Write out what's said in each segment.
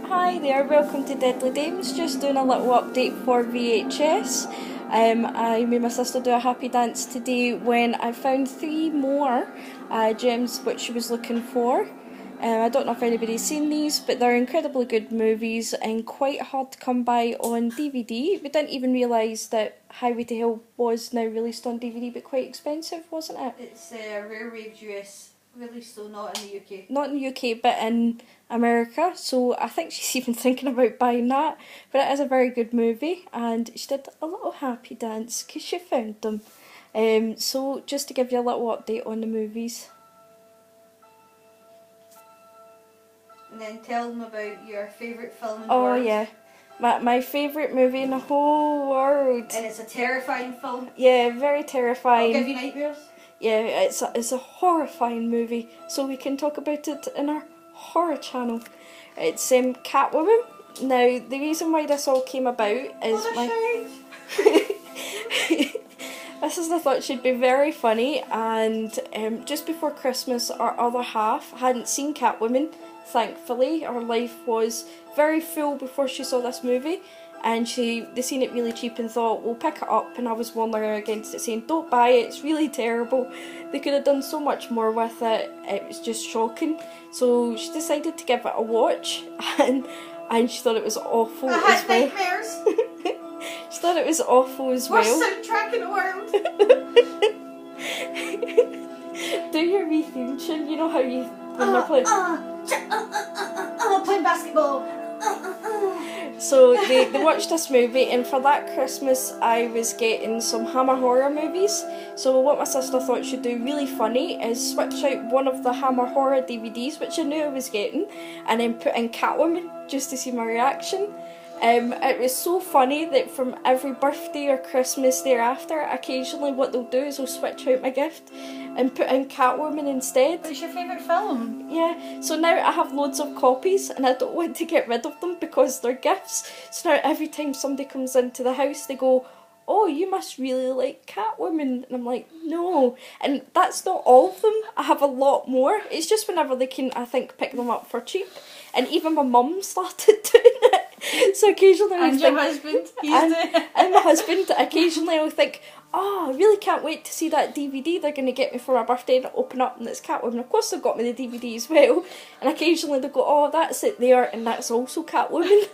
Hi there, welcome to Deadly Dames. Just doing a little update for VHS. I made my sister do a happy dance today when I found 3 more gems which she was looking for. I don't know if anybody's seen these, but they're incredibly good movies and quite hard to come by on DVD. We didn't even realise that Highway to Hell was now released on DVD, but quite expensive, wasn't it? It's Rare Waves US release, though not in the UK. Not in the UK, but in America, so I think she's even thinking about buying that. But it is a very good movie, and she did a little happy dance because she found them. So just to give you a little update on the movies. And then tell them about your favourite film in the Oh world. yeah, my favourite movie in the whole world. And it's a terrifying film. Yeah, very terrifying. I'll give you nightmares. Yeah, it's a horrifying movie, so we can talk about it in our horror channel. It's Catwoman. Now, the reason why this all came about is my sister thought she'd be very funny, and just before Christmas, our other half hadn't seen Catwoman. Thankfully, her life was very full before she saw this movie. And they seen it really cheap and thought, we'll pick it up, and I was warning her against it, saying, don't buy it, it's really terrible. They could have done so much more with it, it was just shocking. So she decided to give it a watch, and she thought it was awful as well. Nightmares. She thought it was awful as well. Worst soundtrack in the world. Do your wee theme tune, you know how you, when they're playing... playing basketball. So they watched this movie, and for that Christmas I was getting some Hammer horror movies. So what my sister thought she'd do really funny is switch out one of the Hammer horror DVDs, which I knew I was getting, and then put in Catwoman just to see my reaction. It was so funny that from every birthday or Christmas thereafter, occasionally what they'll do is they'll switch out my gift and put in Catwoman instead. What's your favourite film? Yeah, so now I have loads of copies and I don't want to get rid of them because they're gifts. So now every time somebody comes into the house they go, oh, you must really like Catwoman. And I'm like, no. And that's not all of them. I have a lot more. It's just whenever they can, I think, pick them up for cheap. And even my mum started doing it. So occasionally and your husband, and my husband, occasionally I'll think, oh, I really can't wait to see that DVD they're going to get me for my birthday, and I open up and it's Catwoman. Of course they've got me the DVD as well, and occasionally they'll go, oh, that's it there, and that's also Catwoman.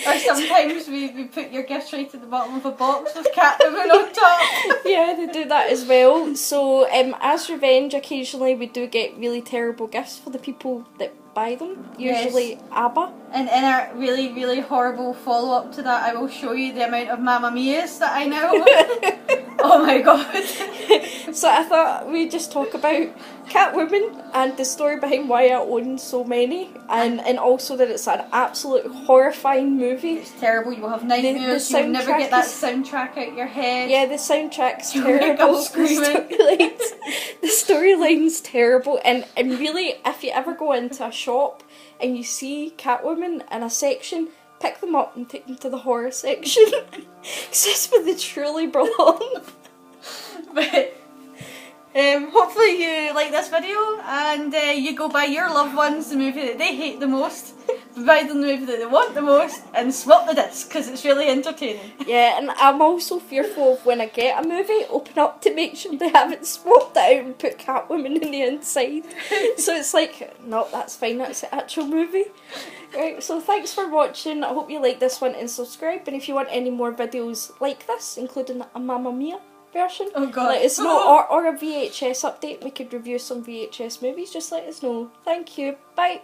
Or sometimes we put your gifts right at the bottom of a box with Catwoman on top. Yeah, they do that as well. So as revenge, occasionally we do get really terrible gifts for the people that buy them, usually yes. ABBA. And in a really, really horrible follow-up to that, I will show you the amount of Mamma Mia's that I know. Oh my god. So I thought we'd just talk about Catwoman and the story behind why I own so many, and also that it's an absolute horrifying movie. It's terrible, you will have nightmares, you'll never get that soundtrack out your head. Yeah, the soundtrack's terrible. The storyline's terrible, and really, if you ever go into a shop and you see Catwoman in a section, pick them up and take them to the horror section. Because that's where they truly belong. But hopefully you like this video, and you go buy your loved ones the movie that they hate the most, buy them the movie that they want the most, and swap the disc because it's really entertaining. Yeah, and I'm also fearful of when I get a movie, open up to make sure they haven't swapped it out and put Catwoman in the inside. So it's like, no, that's fine, that's the actual movie. Right, so thanks for watching. I hope you like this one and subscribe. And if you want any more videos like this, including a Mamma Mia version, oh god, let us know, or a VHS update. We could review some VHS movies. Just let us know. Thank you. Bye.